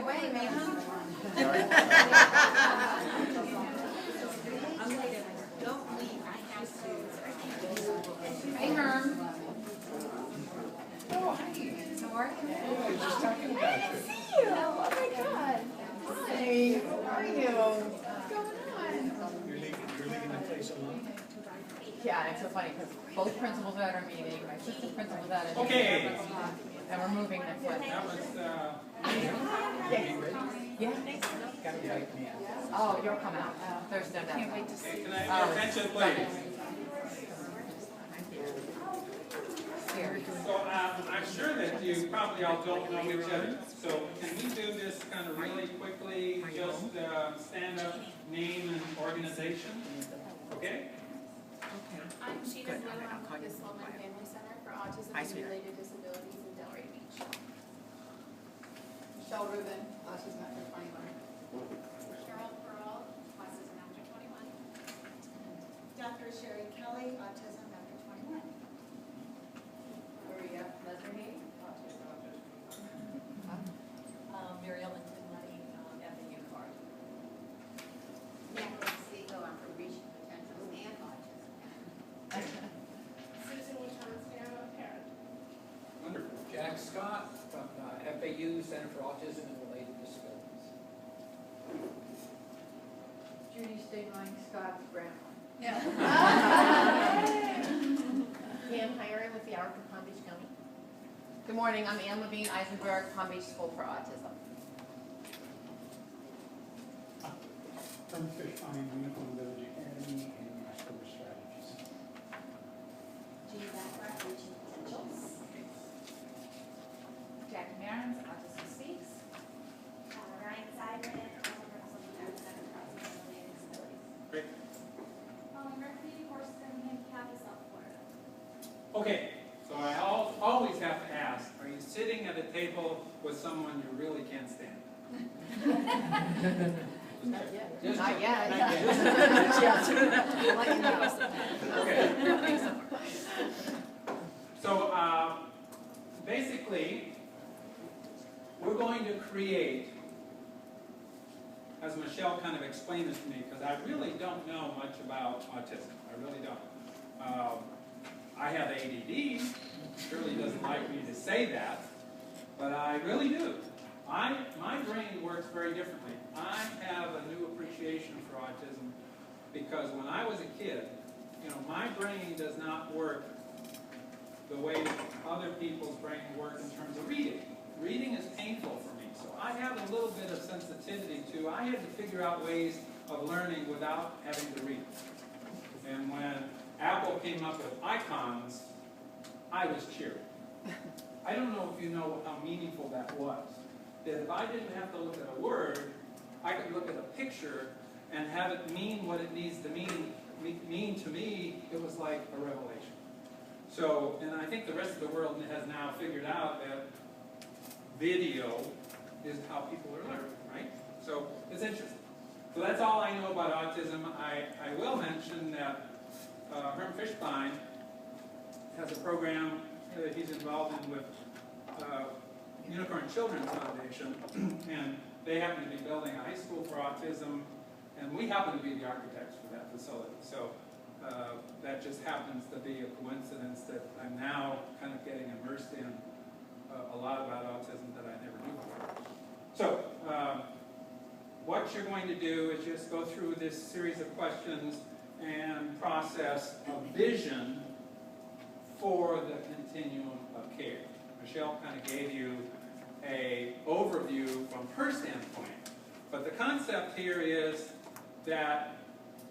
my way, man. Don't leave. I have to. Hey, Herm. Oh, hi. How are you? I was just talking about you. See you. Oh my God. Hi. How are you? What's going on? You're leaving the place alone? Yeah, it's so funny because both principals are at our meeting. My assistant principal's at a meeting. Okay. And we're moving next week. That was, Yeah. Gotta write me out. Oh, you'll come out. There's no doubt. Can't wait to see can I have your attention, please? So I'm sure that you probably all don't know each other. So can we do this kind of really quickly? Just stand up, name and organization. Okay? I'm Sheena Blue. I'm with the Sloman Family Center for Autism and Related Disabilities in Delray Beach. Michelle Rubin, Autism After 21. Cheryl Pearl, Autism After 21. Dr. Sherry Kelly, Autism After 21. Maria Leslie, Autism After 21. Muriel and Timothy, FAU card. Nicholas Siegel, I'm for Reaching Potentials and Autism. Susan Wichonsky, I'm a parent. Wonderful. Jack Scott from FAU Center for Autism and Related Disabilities. Judy Steinlein, Scott's grandma. Pam Hiron with the Hour for Palm Beach County. Good morning, I'm Ann Levine, Eisenberg, Palm Beach School for Autism. From Fishline, Unicorn Village Academy, and my school strategies. Jean Baccarat, Reaching Potentials. Jackie Marins, Autism Speaks. Ryan Seidman, Center for Autism and Related Disabilities. Great. Murphy, Horston, Handicap, South Florida. Okay. So I always have to ask, are you sitting at a table with someone you really can't stand? Not yet. Just Not yet. Not yet. I'll let you know. Okay. So basically, we're going to create, as Michelle kind of explained this to me, because I really don't know much about autism. I really don't. I have ADD. Shirley doesn't like me to say that, but I really do. My brain works very differently. I have a new appreciation for autism because when I was a kid, my brain does not work the way other people's brain work in terms of reading. Reading is painful for me, so I have a little bit of sensitivity to, I had to figure out ways of learning without having to read. And when Apple came up with icons, I was cheering. I don't know if you know how meaningful that was. That if I didn't have to look at a word, I could look at a picture and have it mean what it needs to mean to me. It was like a revelation. So, and I think the rest of the world has now figured out that video is how people are learning, right? So it's interesting. So that's all I know about autism. I will mention that Herm Fishbein has a program that he's involved in with Unicorn Children's Foundation, and they happen to be building a high school for autism, and we happen to be the architects for that facility. So that just happens to be a coincidence that I'm now kind of getting immersed in a lot about autism that I never knew before. So what you're going to do is just go through this series of questions and process a vision for the continuum of care. Michelle kind of gave you an overview from her standpoint, but the concept here is that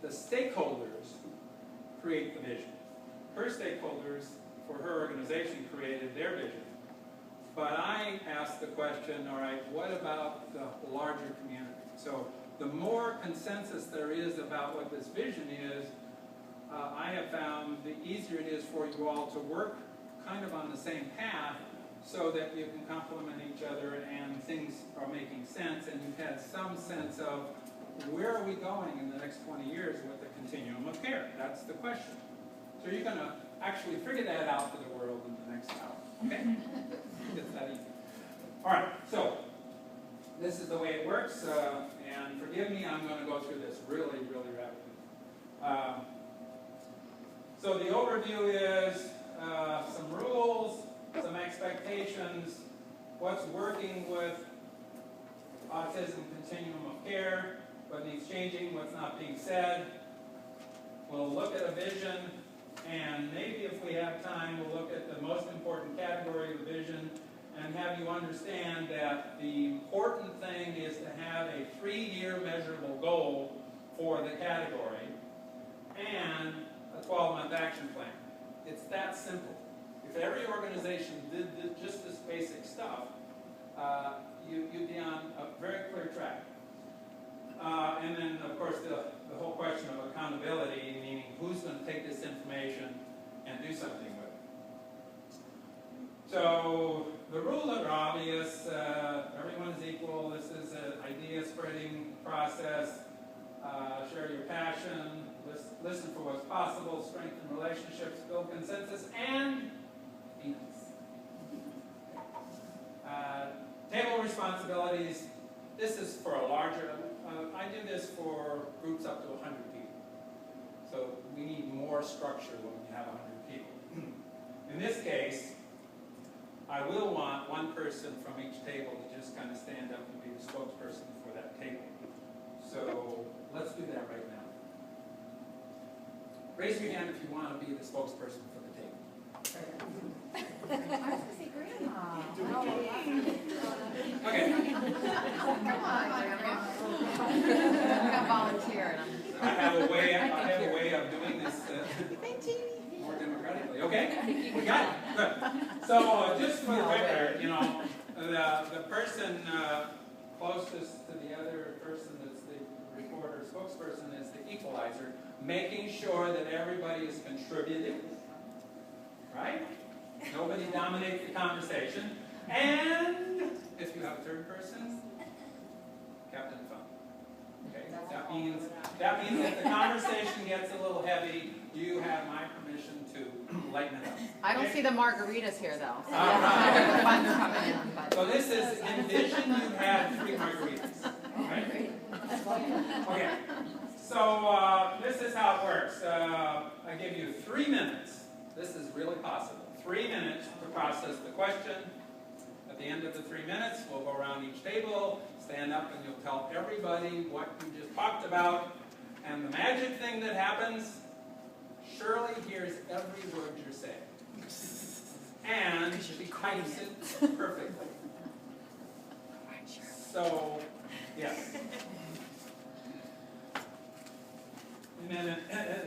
the stakeholders create the vision. Her stakeholders, for her organization, created their vision. But I asked the question, all right, what about the larger community? So the more consensus there is about what this vision is, I have found the easier it is for you all to work kind of on the same path so that you can complement each other and things are making sense and you've had some sense of where are we going in the next 20 years with the continuum of care? That's the question. So you're going to actually figure that out for the world in the next hour. Okay? It's that easy. All right, so this is the way it works, and forgive me, I'm going to go through this really, really rapidly. So the overview is some rules, some expectations, what's working with autism continuum of care, what needs changing, what's not being said. We'll look at a vision, and maybe if we have time, we'll look at the most important category of the vision and have you understand that the important thing is to have a 3-year measurable goal for the category and a 12-month action plan. It's that simple. If every organization did just this basic stuff, you'd be on a very clear track. And then, of course, the whole question of accountability, meaning who's going to take this information and do something with it. So the rules are obvious. Everyone is equal. This is an idea spreading process. Share your passion. Listen for what's possible. Strengthen relationships. Build consensus. And be nice. Table responsibilities. This is for a larger. I do this for groups up to 100 people. So we need more structure when we have 100 people. In this case, I will want one person from each table to just kind of stand up and be the spokesperson for that table. So let's do that right now. Raise your hand if you want to be the spokesperson for the table. I was going to say grandma. Okay. I'm gonna volunteer. I have a way of doing this more democratically. Okay, we got it. Good. So just for the record, you know, the person closest to the other person that's the reporter spokesperson is the equalizer, making sure that everybody is contributing, right? Nobody dominates the conversation. And if you have a third person, captain fun. Okay, that means if the conversation gets a little heavy, you have my permission to lighten it up. I don't see the margaritas here, though. All right. The fun's coming in, but- So this is, envision you had 3 margaritas. Right? Okay. So this is how it works. I give you 3 minutes. This is really possible. 3 minutes to process the question. At the end of the 3 minutes, we'll go around each table, stand up, and you'll tell everybody what you just talked about. And the magic thing that happens, Shirley hears every word you're saying. And she types it perfectly. So, yes. And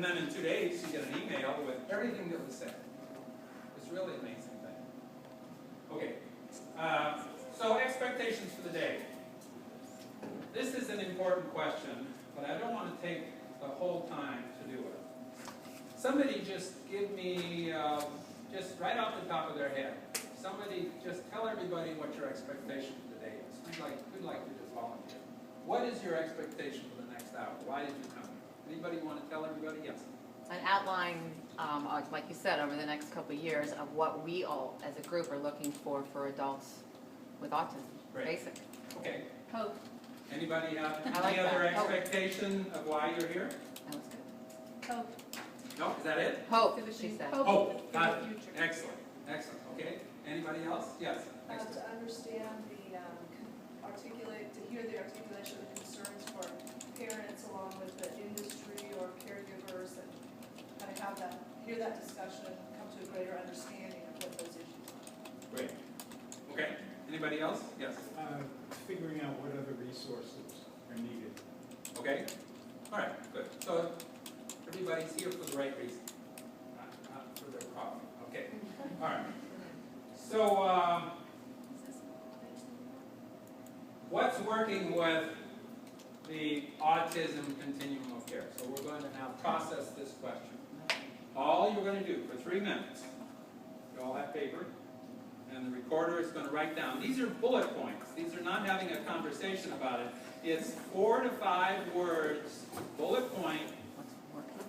then in 2 days, you get an email with everything that was said. It's really an amazing thing. Okay. So expectations for the day. This is an important question, but I don't want to take the whole time to do it. Somebody just give me, just right off the top of their head, somebody just tell everybody what your expectation for the day is. Who'd like to just volunteer? What is your expectation for the next hour? Why did you come? Anybody want to tell everybody? Yes. An outline, like you said, over the next couple of years of what we all, as a group, are looking for adults with autism. Great. Basic. Okay. Hope. Anybody have I like any other that. Hope. expectation of why you're here? That was good. Hope. No? Is that it? Hope, she said. Oh, got it. Excellent. Excellent. Okay. Anybody else? Yes. Next. To understand the, to hear the articulation of the concerns for parents along with the industry or caregivers and kind of hear that discussion and come to a greater understanding of what those issues are. Great. Okay. Anybody else? Yes. Figuring out what other resources are needed. Okay. All right. Good. So everybody's here for the right reason, not for their coffee. Okay. All right. So what's working with the autism continuum of care? So we're going to now process this question. All you're going to do for 3 minutes, you all have paper, and the recorder is going to write down. These are bullet points. These are not having a conversation about it. It's 4 to 5 words, bullet point,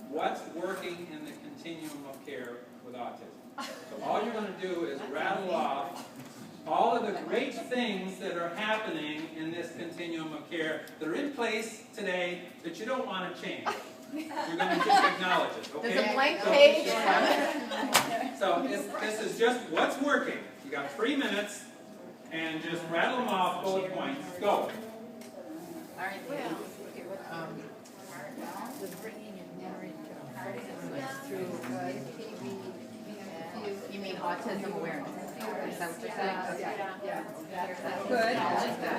what's working in the continuum of care with autism. So all you're going to do is rattle off all of the great things that are happening in this continuum of care that are in place today that you don't want to change. You're going to just acknowledge it, okay? There's a blank So- page. So this is just what's working. You got 3 minutes, and just rattle them off, bullet points. Go. All right. You mean autism awareness? Is that what you're saying? Yeah. Good. I like that.